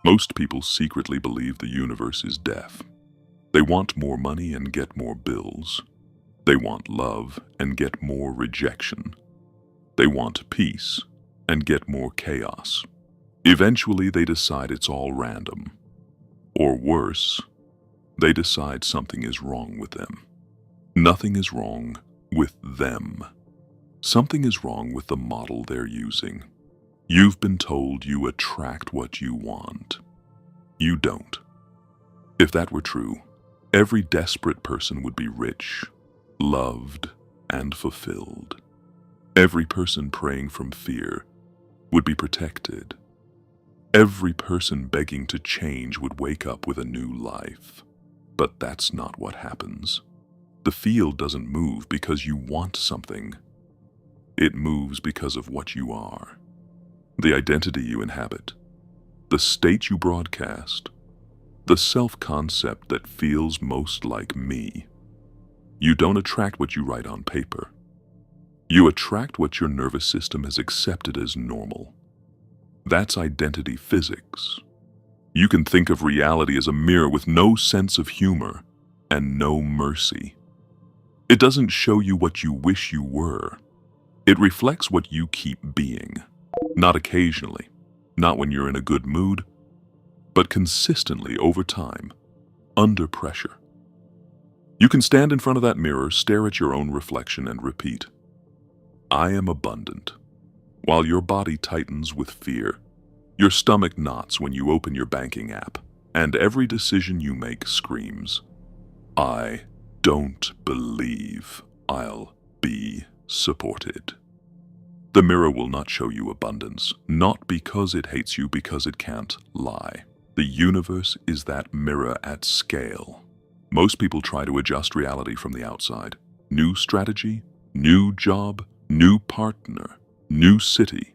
Most people secretly believe the universe is deaf. They want more money and get more bills. They want love and get more rejection. They want peace and get more chaos. Eventually, they decide it's all random. Or worse, they decide something is wrong with them. Nothing is wrong with them. Something is wrong with the model they're using. You've been told you attract what you want. You don't. If that were true, every desperate person would be rich, loved, and fulfilled. Every person praying from fear would be protected. Every person begging to change would wake up with a new life. But that's not what happens. The field doesn't move because you want something. It moves because of what you are. The identity you inhabit, the state you broadcast, the self-concept that feels most like me. You don't attract what you write on paper. You attract what your nervous system has accepted as normal. That's identity physics. You can think of reality as a mirror with no sense of humor and no mercy. It doesn't show you what you wish you were. It reflects what you keep being. Not occasionally, not when you're in a good mood, but consistently over time, under pressure. You can stand in front of that mirror, stare at your own reflection, and repeat, "I am abundant," while your body tightens with fear. Your stomach knots when you open your banking app, and every decision you make screams, "I don't believe I'll be supported." The mirror will not show you abundance, not because it hates you, because it can't lie. The universe is that mirror at scale. Most people try to adjust reality from the outside. New strategy, new job, new partner, new city,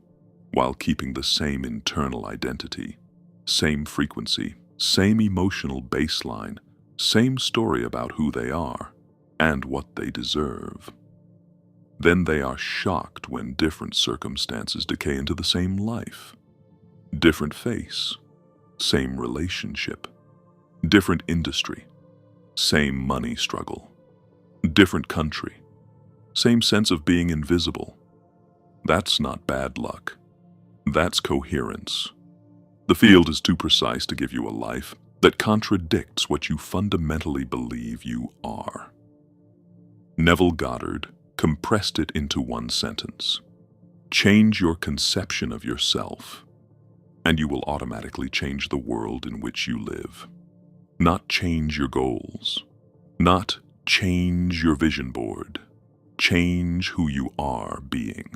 while keeping the same internal identity, same frequency, same emotional baseline, same story about who they are and what they deserve. Then they are shocked when different circumstances decay into the same life. Different face, same relationship. Different industry, same money struggle. Different country, same sense of being invisible. That's not bad luck. That's coherence. The field is too precise to give you a life that contradicts what you fundamentally believe you are. Neville Goddard compressed it into one sentence. Change your conception of yourself, and you will automatically change the world in which you live. Not change your goals, not change your vision board. Change who you are being.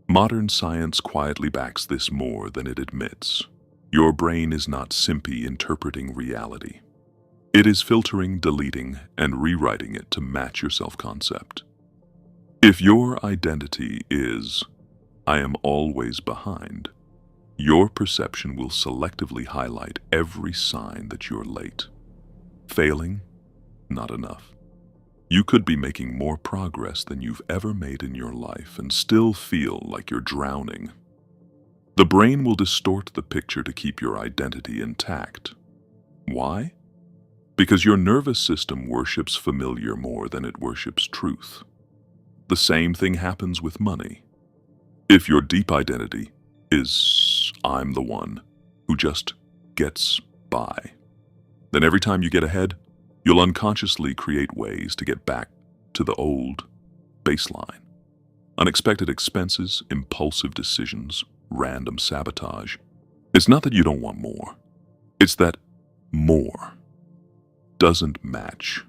Modern science quietly backs this more than it admits. Your brain is not simply interpreting reality. It is filtering, deleting, and rewriting it to match your self-concept. If your identity is, "I am always behind," your perception will selectively highlight every sign that you're late. Failing? Not enough. You could be making more progress than you've ever made in your life and still feel like you're drowning. The brain will distort the picture to keep your identity intact. Why? Because your nervous system worships familiar more than it worships truth. The same thing happens with money. If your deep identity is, "I'm the one who just gets by," then every time you get ahead, you'll unconsciously create ways to get back to the old baseline. Unexpected expenses, impulsive decisions, random sabotage. It's not that you don't want more. It's that more doesn't match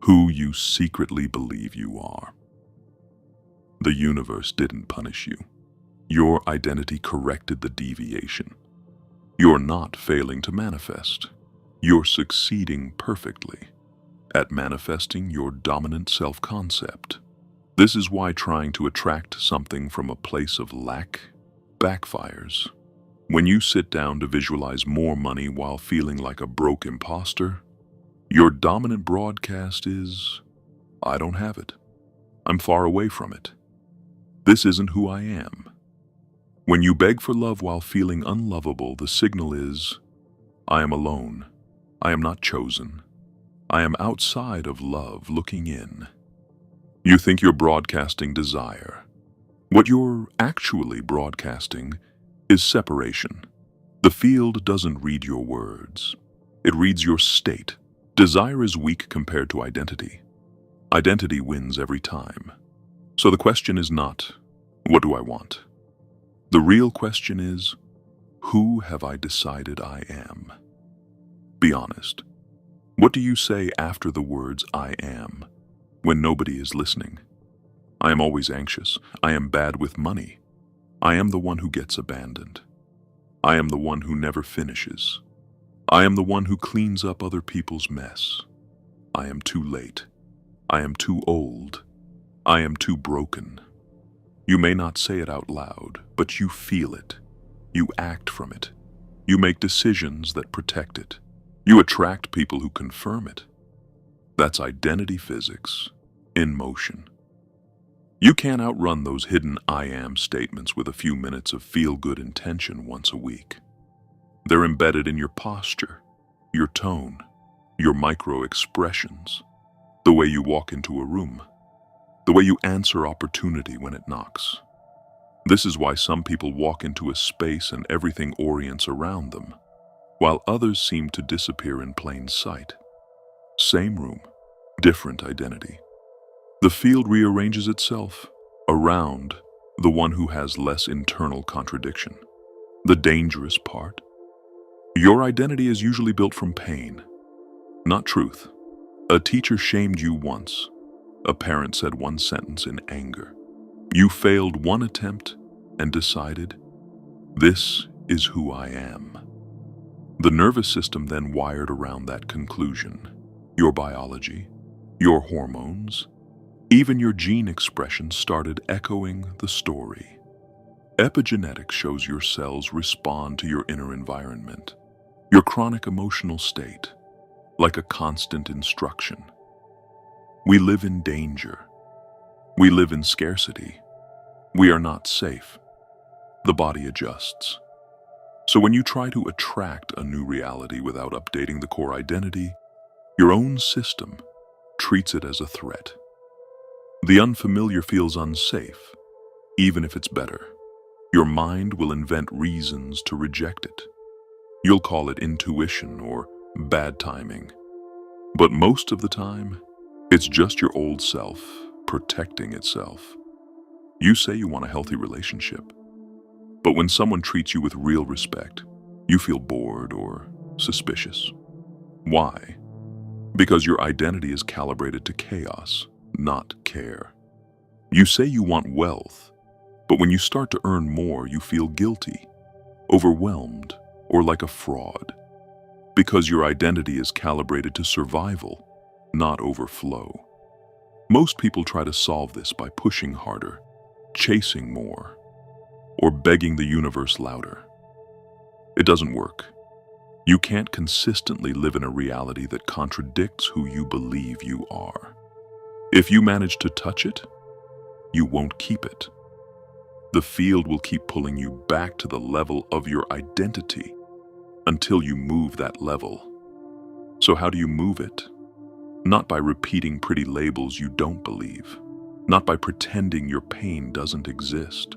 who you secretly believe you are. The universe didn't punish you. Your identity corrected the deviation. You're not failing to manifest. You're succeeding perfectly at manifesting your dominant self-concept. This is why trying to attract something from a place of lack backfires. When you sit down to visualize more money while feeling like a broke imposter, your dominant broadcast is, "I don't have it. I'm far away from it. This isn't who I am." When you beg for love while feeling unlovable, the signal is, I am alone. I am not chosen. I am outside of love looking in. You think you're broadcasting desire. What you're actually broadcasting is separation. The field doesn't read your words. It reads your state. Desire is weak compared to identity. Identity wins every time. So the question is not, what do I want? The real question is, who have I decided I am? Be honest. What do you say after the words I am, when nobody is listening? I am always anxious. I am bad with money. I am the one who gets abandoned. I am the one who never finishes. I am the one who cleans up other people's mess. I am too late. I am too old. I am too broken. You may not say it out loud, but you feel it. You act from it. You make decisions that protect it. You attract people who confirm it. That's identity physics in motion. You can't outrun those hidden I am statements with a few minutes of feel-good intention once a week. They're embedded in your posture, your tone, your micro-expressions, the way you walk into a room, the way you answer opportunity when it knocks. This is why some people walk into a space and everything orients around them, while others seem to disappear in plain sight. Same room, different identity. The field rearranges itself around the one who has less internal contradiction. The dangerous part? Your identity is usually built from pain, not truth. A teacher shamed you once. A parent said one sentence in anger. You failed one attempt and decided, this is who I am. The nervous system then wired around that conclusion. Your biology, your hormones, even your gene expression started echoing the story. Epigenetics shows your cells respond to your inner environment, your chronic emotional state, like a constant instruction. We live in danger. We live in scarcity. We are not safe. The body adjusts. So when you try to attract a new reality without updating the core identity, your own system treats it as a threat. The unfamiliar feels unsafe, even if it's better. Your mind will invent reasons to reject it. You'll call it intuition or bad timing. But most of the time, it's just your old self protecting itself. You say you want a healthy relationship, but when someone treats you with real respect, you feel bored or suspicious. Why? Because your identity is calibrated to chaos, not care. You say you want wealth, but when you start to earn more, you feel guilty, overwhelmed, or like a fraud. Because your identity is calibrated to survival, not overflow. Most people try to solve this by pushing harder, chasing more, or begging the universe louder. It doesn't work. You can't consistently live in a reality that contradicts who you believe you are. If you manage to touch it, you won't keep it. The field will keep pulling you back to the level of your identity until you move that level. So how do you move it? Not by repeating pretty labels you don't believe, not by pretending your pain doesn't exist.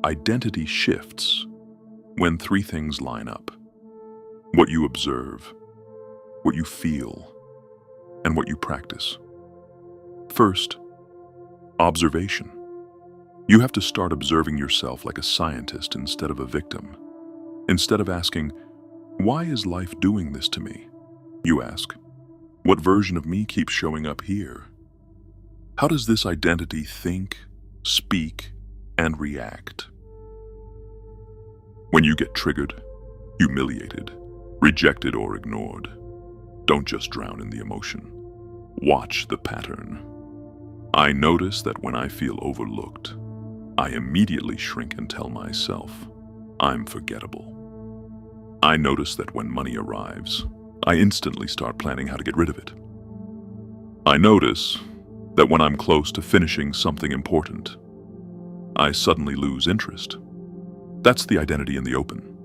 Identity shifts when three things line up: what you observe, what you feel, and what you practice. First, observation. You have to start observing yourself like a scientist instead of a victim. Instead of asking, why is life doing this to me? You ask, what version of me keeps showing up here? How does this identity think, speak, and react? When you get triggered, humiliated, rejected, or ignored, don't just drown in the emotion. Watch the pattern. I notice that when I feel overlooked, I immediately shrink and tell myself, I'm forgettable. I notice that when money arrives, I instantly start planning how to get rid of it. I notice that when I'm close to finishing something important, I suddenly lose interest. That's the identity in the open.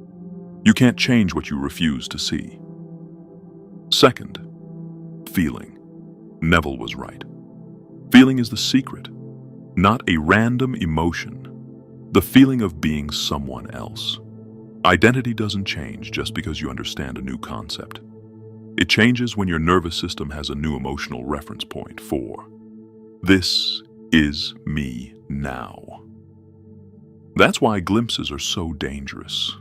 You can't change what you refuse to see. Second, feeling. Neville was right. Feeling is the secret, not a random emotion. The feeling of being someone else. Identity doesn't change just because you understand a new concept. It changes when your nervous system has a new emotional reference point for, this is me now. That's why glimpses are so dangerous,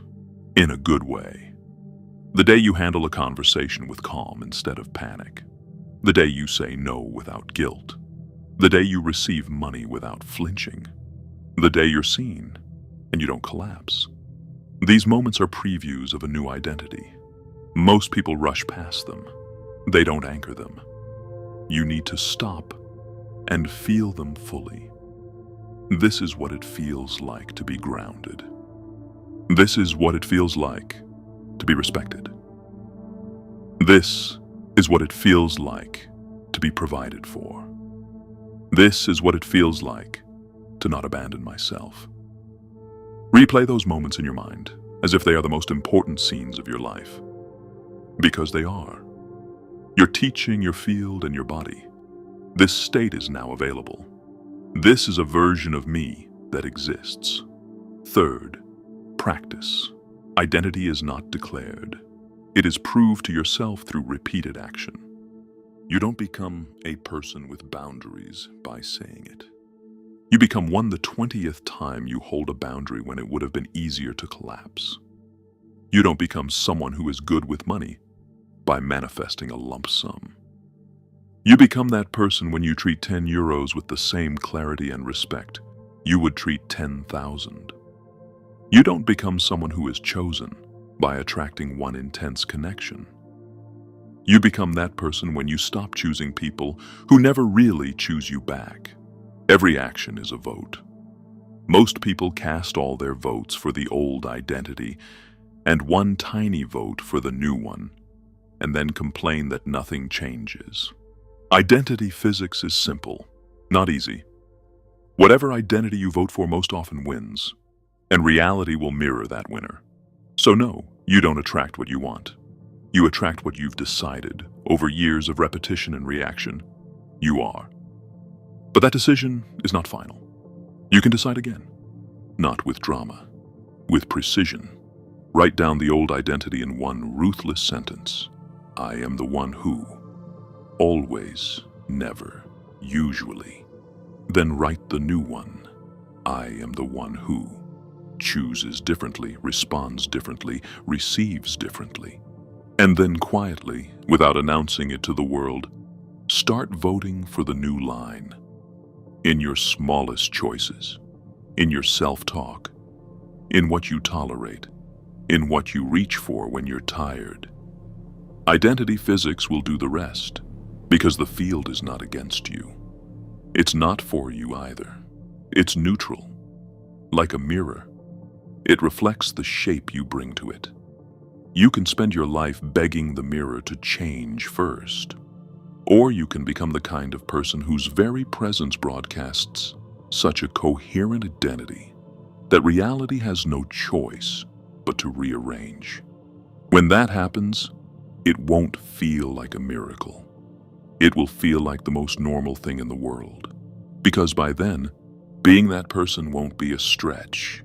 in a good way. The day you handle a conversation with calm instead of panic. The day you say no without guilt. The day you receive money without flinching. The day you're seen and you don't collapse. These moments are previews of a new identity. Most people rush past them. They don't anchor them. You need to stop and feel them fully. This is what it feels like to be grounded. This is what it feels like to be respected. This is what it feels like to be provided for. This is what it feels like to not abandon myself. Replay those moments in your mind as if they are the most important scenes of your life. Because they are. You're teaching your field and your body. This state is now available. This is a version of me that exists. Third, practice. Identity is not declared. It is proved to yourself through repeated action. You don't become a person with boundaries by saying it. You become one the 20th time you hold a boundary when it would have been easier to collapse. You don't become someone who is good with money by manifesting a lump sum. You become that person when you treat 10 euros with the same clarity and respect you would treat 10,000. You don't become someone who is chosen by attracting one intense connection. You become that person when you stop choosing people who never really choose you back. Every action is a vote. Most people cast all their votes for the old identity and one tiny vote for the new one, and then complain that nothing changes. Identity physics is simple, not easy. Whatever identity you vote for most often wins, and reality will mirror that winner. So no, you don't attract what you want. You attract what you've decided over years of repetition and reaction. You are. But that decision is not final. You can decide again. Not with drama, with precision. Write down the old identity in one ruthless sentence. I am the one who. Always, never, usually. Then write the new one. I am the one who. Chooses differently, responds differently, receives differently. And then quietly, without announcing it to the world, start voting for the new line. In your smallest choices, in your self-talk, in what you tolerate, in what you reach for when you're tired. Identity physics will do the rest, because the field is not against you. It's not for you either. It's neutral, like a mirror. It reflects the shape you bring to it. You can spend your life begging the mirror to change first. Or you can become the kind of person whose very presence broadcasts such a coherent identity that reality has no choice but to rearrange. When that happens, it won't feel like a miracle. It will feel like the most normal thing in the world. Because by then, being that person won't be a stretch.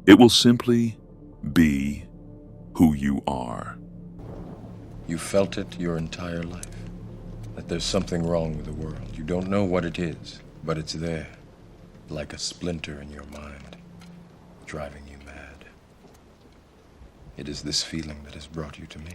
It will simply be who you are. You felt it your entire life. That there's something wrong with the world. You don't know what it is, but it's there, like a splinter in your mind, driving you mad. It is this feeling that has brought you to me.